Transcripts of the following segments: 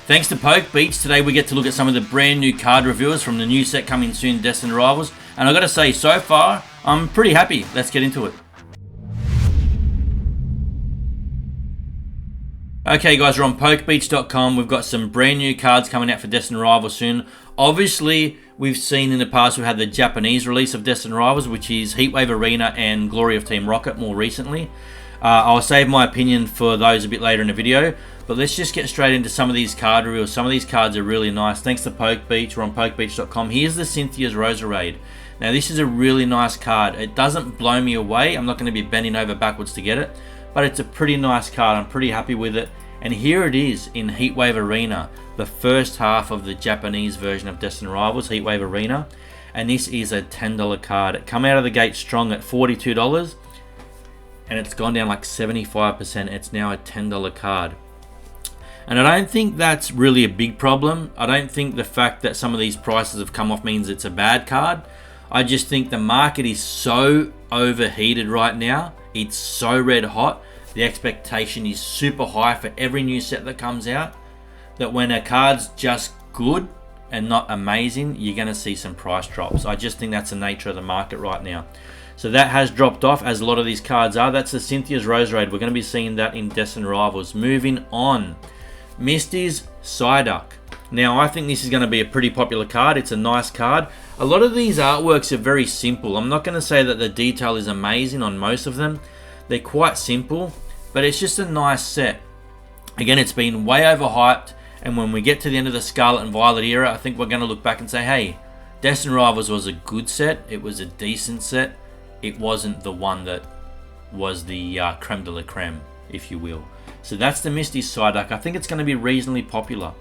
Thanks to Poke Beach, today we get to look at some of the brand new card reveals from the new set coming soon, Destined Rivals. And I've got to say, so far, I'm pretty happy. Let's get into it. Okay guys, we're on pokebeach.com. We've got some brand new cards coming out for Destined Rivals soon. Obviously, we've seen in the past, we've had the Japanese release of Destined Rivals, which is Heatwave Arena and Glory of Team Rocket more recently. I'll save my opinion for those a bit later in the video. But let's just get straight into some of these card reveals. Some of these cards are really nice. Thanks to Poke Beach, we're on pokebeach.com. Here's the Cynthia's Roserade. Now this is a really nice card. It doesn't blow me away. I'm not going to be bending over backwards to get it. But it's a pretty nice card. I'm pretty happy with it. And here it is in Heatwave Arena. The first half of the Japanese version of Destined Rivals, Heatwave Arena. And this is a $10 card. It come out of the gate strong at $42. And it's gone down like 75%. It's now a $10 card. And I don't think that's really a big problem. I don't think the fact that some of these prices have come off means it's a bad card. I just think the market is so overheated right now. It's so red hot. The expectation is super high for every new set that comes out, that when a card's just good and not amazing, you're going to see some price drops. I just think that's the nature of the market right now. So that has dropped off, as a lot of these cards are. That's the Cynthia's Roserade. We're going to be seeing that in Destined Rivals. Moving on. Misty's Psyduck. Now I think this is going to be a pretty popular card. It's a nice card. A lot of these artworks are very simple. I'm not going to say that the detail is amazing on most of them. They're quite simple, but it's just a nice set. Again, it's been way overhyped, and when we get to the end of the Scarlet and Violet era, I think we're going to look back and say, hey, Destined Rivals was a good set. It was a decent set. It wasn't the one that was the creme de la creme, if you will. So that's the Misty Psyduck. I think it's going to be reasonably popular.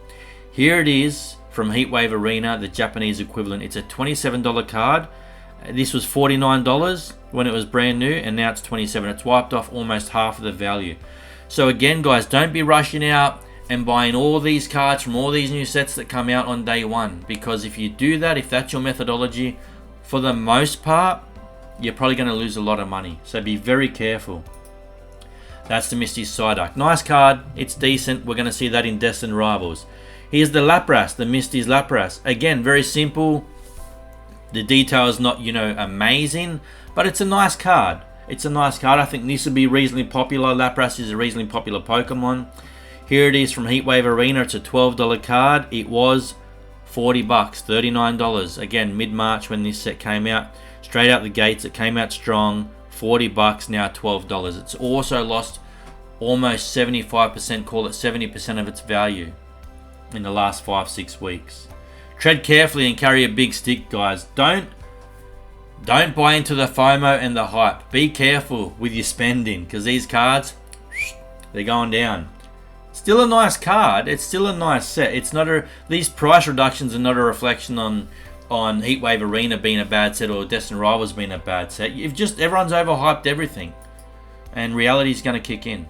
Here it is from Heatwave Arena, the Japanese equivalent. It's a $27 card. This was $49 when it was brand new, and now it's $27. It's wiped off almost half of the value. So again, guys, don't be rushing out and buying all these cards from all these new sets that come out on day one. Because if you do that, if that's your methodology, for the most part, you're probably going to lose a lot of money. So be very careful. That's the Misty Psyduck. Nice card. It's decent. We're going to see that in Destined Rivals. Here's the Lapras, the Misty's Lapras. Again, very simple. The detail is not, amazing, but it's a nice card. It's a nice card. I think this will be reasonably popular. Lapras is a reasonably popular Pokemon. Here it is from Heatwave Arena. It's a $12 card. It was $40, $39. Again, mid-March when this set came out. Straight out the gates, it came out strong. $40, now $12. It's also lost almost 75%, call it 70% of its value in the last 5-6 weeks. Tread carefully and carry a big stick, guys. Don't buy into the FOMO and the hype. Be careful with your spending, because these cards, they're going down. Still a nice card. It's still a nice set. It's not these price reductions are not a reflection on Heatwave Arena being a bad set or Destined Rivals being a bad set. Everyone's overhyped everything, and reality is going to kick in.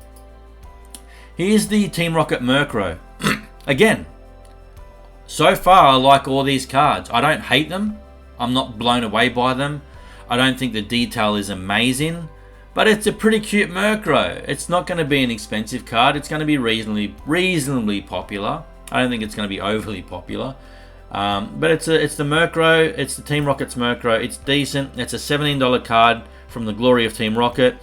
Here's the Team Rocket Murkrow. Again, so far I like all these cards. I don't hate them. I'm not blown away by them. I don't think the detail is amazing, but it's a pretty cute Murkrow. It's not going to be an expensive card. It's going to be reasonably popular. I don't think it's going to be overly popular. But it's the Murkrow. It's the Team Rocket's Murkrow. It's decent. It's a $17 card from the Glory of Team Rocket.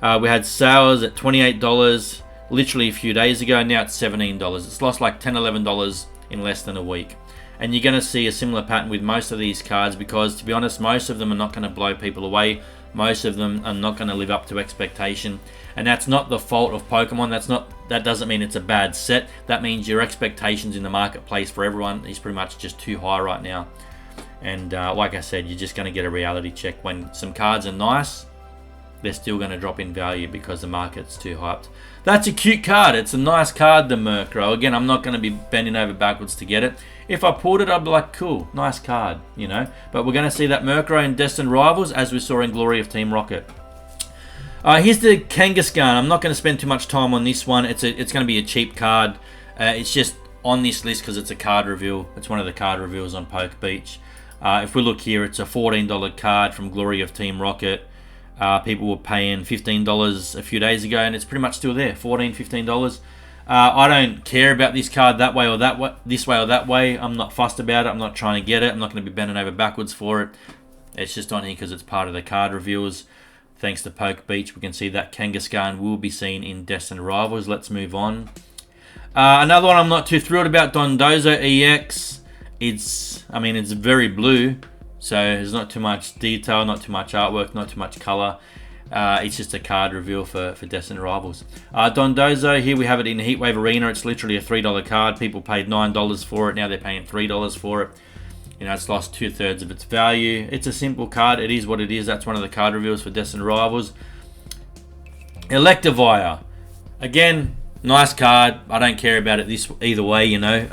We had sales at $28 literally a few days ago. Now it's $17. It's lost like $10, $11 in less than a week. And you're going to see a similar pattern with most of these cards, because to be honest, most of them are not going to blow people away. Most of them are not going to live up to expectation. And that's not the fault of Pokemon. That doesn't mean it's a bad set. That means your expectations in the marketplace for everyone is pretty much just too high right now. And like I said, you're just going to get a reality check. When some cards are nice, they're still going to drop in value because the market's too hyped. That's a cute card. It's a nice card, the Murkrow. Again, I'm not going to be bending over backwards to get it. If I pulled it, I'd be like, cool, nice card, But we're going to see that Murkrow in Destined Rivals, as we saw in Glory of Team Rocket. Here's the Kangaskhan. I'm not going to spend too much time on this one. It's going to be a cheap card. It's just on this list because it's a card reveal. It's one of the card reveals on Poke Beach. If we look here, it's a $14 card from Glory of Team Rocket. People were paying $15 a few days ago, and it's pretty much still there, $14, $15. I don't care about this card that way or that way, this way or that way. I'm not fussed about it. I'm not trying to get it. I'm not going to be bending over backwards for it. It's just on here because it's part of the card reviewers. Thanks to Poke Beach, we can see that Kangaskhan will be seen in Destined Rivals. Let's move on. Another one I'm not too thrilled about, Dondozo EX. It's very blue, so there's not too much detail, not too much artwork, not too much color. It's just a card reveal for Destined Rivals. Dondozo, here we have it in Heatwave Arena. It's literally a $3 card. People paid $9 for it. Now they're paying $3 for it. You know, it's lost 2/3 of its value. It's a simple card. It is what it is. That's one of the card reveals for Destined Rivals. Electivire. Again, nice card. I don't care about it either way, you know.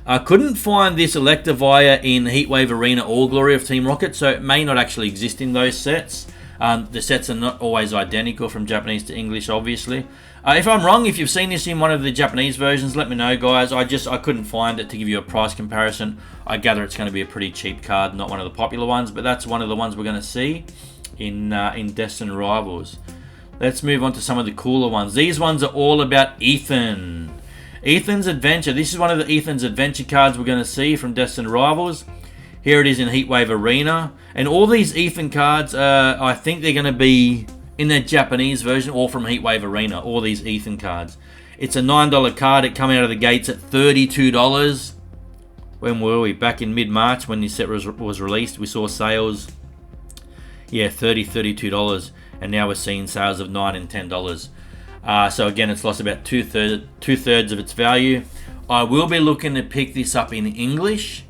I couldn't find this Electivire in Heatwave Arena or Glory of Team Rocket, so it may not actually exist in those sets. The sets are not always identical from Japanese to English, obviously. If I'm wrong, if you've seen this in one of the Japanese versions, let me know, guys. I couldn't find it to give you a price comparison. I gather it's going to be a pretty cheap card, not one of the popular ones, but that's one of the ones we're going to see in Destined Rivals. Let's move on to some of the cooler ones. These ones are all about Ethan. Ethan's Adventure. This is one of the Ethan's Adventure cards we're going to see from Destined Rivals. Here it is in Heatwave Arena. And all these Ethan cards, I think they're going to be in their Japanese version or from Heatwave Arena. All these Ethan cards. It's a $9 card. It came out of the gates at $32. When were we? Back in mid-March when this set was released. We saw sales, yeah, $30, $32. And now we're seeing sales of $9 and $10. So again, it's lost about two-thirds of its value. I will be looking to pick this up in English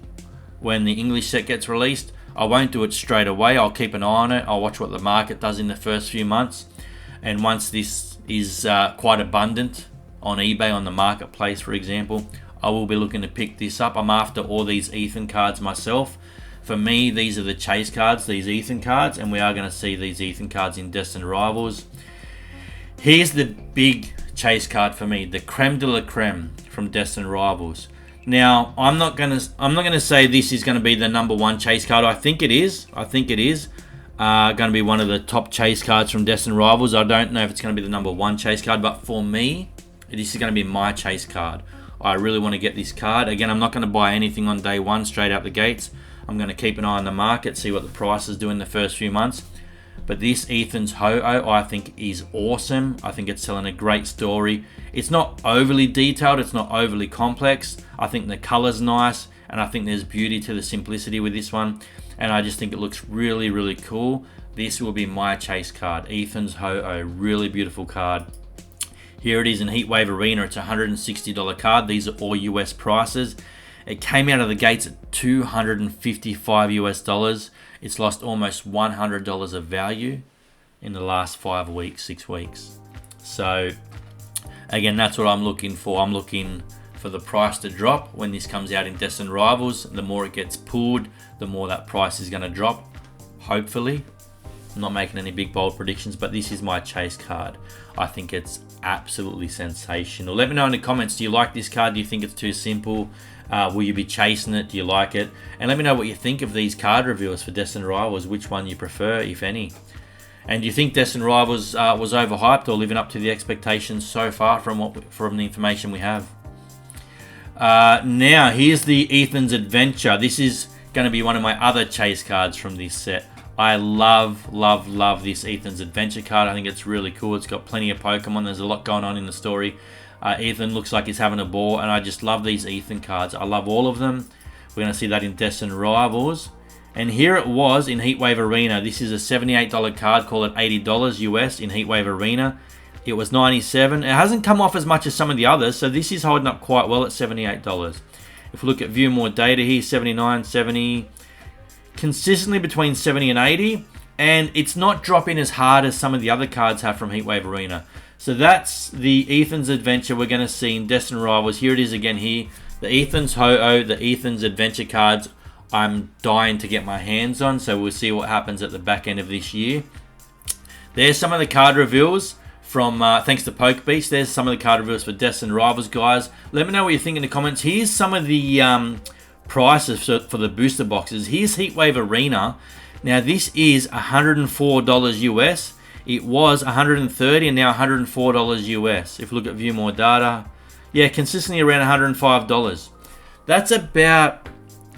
when the English set gets released. I won't do it straight away. I'll keep an eye on it. I'll watch what the market does in the first few months. And once this is quite abundant on eBay, on the marketplace, for example, I will be looking to pick this up. I'm after all these Ethan cards myself. For me, these are the chase cards, these Ethan cards, and we are going to see these Ethan cards in Destined Rivals. Here's the big chase card for me, the creme de la creme from Destined Rivals. Now, I'm not gonna say this is going to be the #1 chase card. I think it is. Going to be one of the top chase cards from Destined Rivals. I don't know if it's going to be the #1 chase card, but for me, this is going to be my chase card. I really want to get this card. Again, I'm not going to buy anything on day one straight out the gates. I'm going to keep an eye on the market, see what the prices do in the first few months. But this Ethan's Ho-Oh, I think, is awesome. I think it's telling a great story. It's not overly detailed. It's not overly complex. I think the color's nice. And I think there's beauty to the simplicity with this one. And I just think it looks really, really cool. This will be my chase card. Ethan's Ho-Oh. Really beautiful card. Here it is in Heatwave Arena. It's a $160 card. These are all US prices. It came out of the gates at $255 US. It's lost almost $100 of value in the last 5 weeks, 6 weeks. So, again, that's what I'm looking for. I'm looking for the price to drop when this comes out in Destined Rivals. The more it gets pulled, the more that price is going to drop, hopefully. I'm not making any big bold predictions, but this is my chase card. I think it's absolutely sensational. Let me know in the comments, do you like this card? Do you think it's too simple? Will you be chasing it? Do you like it? And let me know what you think of these card reveals for Destined Rivals, which one you prefer, if any. And do you think Destined Rivals was overhyped or living up to the expectations so far from the information we have? Now, here's the Ethan's Adventure. This is going to be one of my other chase cards from this set. I love, love, love this Ethan's Adventure card. I think it's really cool. It's got plenty of Pokemon. There's a lot going on in the story. Ethan looks like he's having a ball, and I just love these Ethan cards. I love all of them. We're going to see that in Destined Rivals. And here it was in Heatwave Arena. This is a $78 card, call it $80 US in Heatwave Arena. It was $97. It hasn't come off as much as some of the others, so this is holding up quite well at $78. If we look at view more data here, 79, 70, consistently between 70 and 80, and it's not dropping as hard as some of the other cards have from Heatwave Arena. So that's the Ethan's Adventure we're going to see in Destined Rivals. Here it is again here. The Ethan's Ho-Oh, the Ethan's Adventure cards I'm dying to get my hands on, so we'll see what happens at the back end of this year. There's some of the card reveals from, thanks to Poke Beach. There's some of the card reveals for Destined Rivals, guys. Let me know what you think in the comments. Here's some of the prices for the booster boxes. Here's Heatwave Arena. Now this is $104 US. it was $130 and now $104 US. If you look at view more data, yeah, consistently around $105. That's about,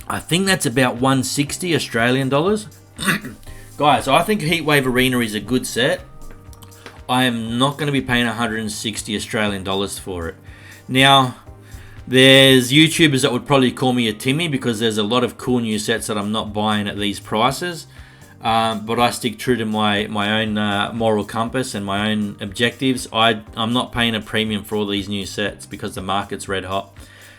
I think that's about 160 Australian dollars. Guys, I think Heatwave Arena is a good set. I am not going to be paying 160 Australian dollars for it. Now, there's YouTubers that would probably call me a Timmy because there's a lot of cool new sets that I'm not buying at these prices. But I stick true to my own moral compass and my own objectives. I'm not paying a premium for all these new sets because the market's red hot.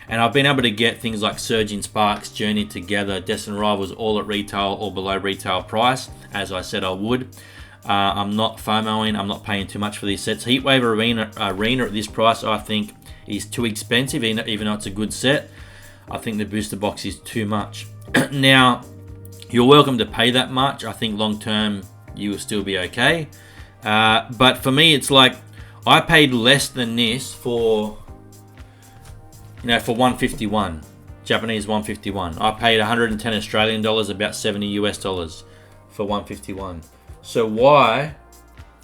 And I've been able to get things like Surging Sparks, Journey Together, Destined Rivals all at retail or below retail price, as I said I would. I'm not FOMOing, I'm not paying too much for these sets. Heatwave Arena at this price, I think, is too expensive, even though it's a good set. I think the booster box is too much. Now, you're welcome to pay that much. I think long term, you will still be okay. But for me, it's like, I paid less than this for 151, Japanese 151. I paid 110 Australian dollars, about 70 US dollars for 151. So why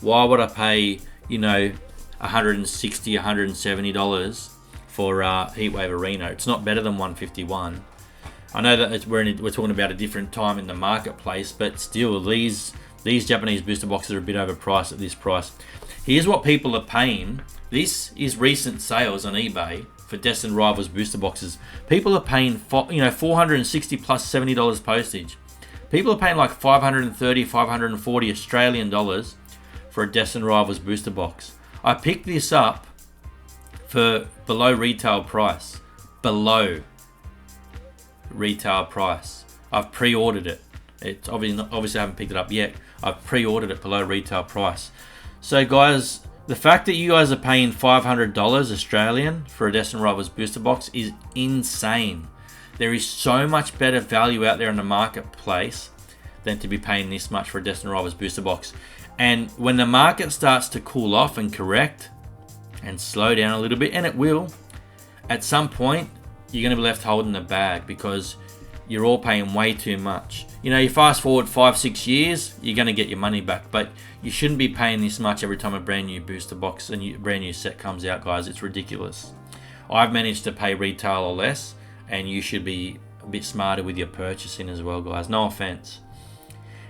would I pay, $160, $170 for Heatwave Arena? It's not better than 151. I know that we're talking about a different time in the marketplace, but still, these Japanese booster boxes are a bit overpriced at this price. Here's what people are paying. This is recent sales on eBay for Destined Rivals booster boxes. People are paying, $460 plus $70 postage. People are paying like $530, $540 Australian dollars for a Destined Rivals booster box. I picked this up for below retail price. Below retail price. I've pre-ordered it. It's obviously I haven't picked it up yet. I've pre-ordered it below retail price. So guys, the fact that you guys are paying $500 Australian for a Destined Rivals booster box is insane. There is so much better value out there in the marketplace than to be paying this much for a Destined Rivals booster box. And when the market starts to cool off and correct and slow down a little bit, and it will, at some point, you're going to be left holding the bag because you're all paying way too much. You fast forward 5-6 years, you're going to get your money back, but you shouldn't be paying this much every time a brand new booster box and a brand new set comes out, guys. It's ridiculous. I've managed to pay retail or less, and you should be a bit smarter with your purchasing as well, guys. No offense.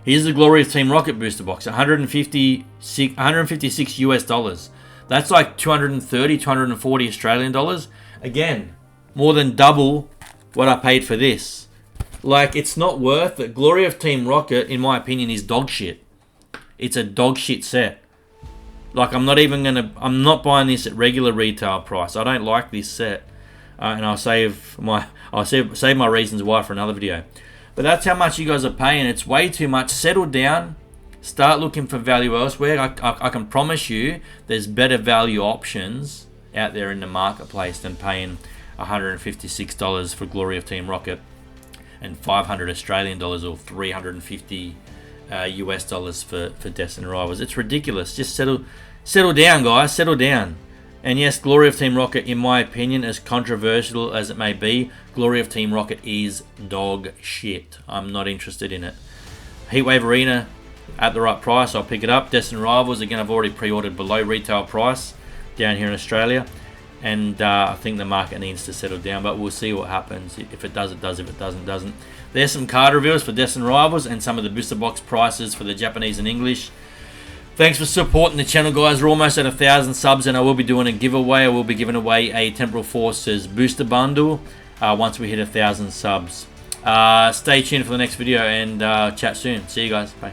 Here's the Glory of Team Rocket booster box, 156 US dollars. That's like 230, 240 Australian dollars. Again, more than double what I paid for this. Like, it's not worth it. Glory of Team Rocket, in my opinion, is dog shit. It's a dog shit set. Like, I'm not buying this at regular retail price. I don't like this set. And I'll save my reasons why for another video. But that's how much you guys are paying. It's way too much. Settle down. Start looking for value elsewhere. I can promise you there's better value options out there in the marketplace than paying $156 for Glory of Team Rocket and 500 Australian dollars or 350 US dollars for Destined Rivals. It's ridiculous. Just settle down, guys. Settle down. And yes, Glory of Team Rocket, in my opinion, as controversial as it may be, Glory of Team Rocket is dog shit. I'm not interested in it. Heatwave Arena, at the right price, I'll pick it up. Destined Rivals, again, I've already pre-ordered below retail price down here in Australia. And I think the market needs to settle down, but we'll see what happens. If it does, it does. If it doesn't, it doesn't. There's some card reveals for Destined Rivals and some of the booster box prices for the Japanese and English. Thanks for supporting the channel, guys. We're almost at 1,000 subs, and I will be doing a giveaway. I will be giving away a Temporal Forces booster bundle once we hit 1,000 subs. Stay tuned for the next video, and chat soon. See you guys. Bye.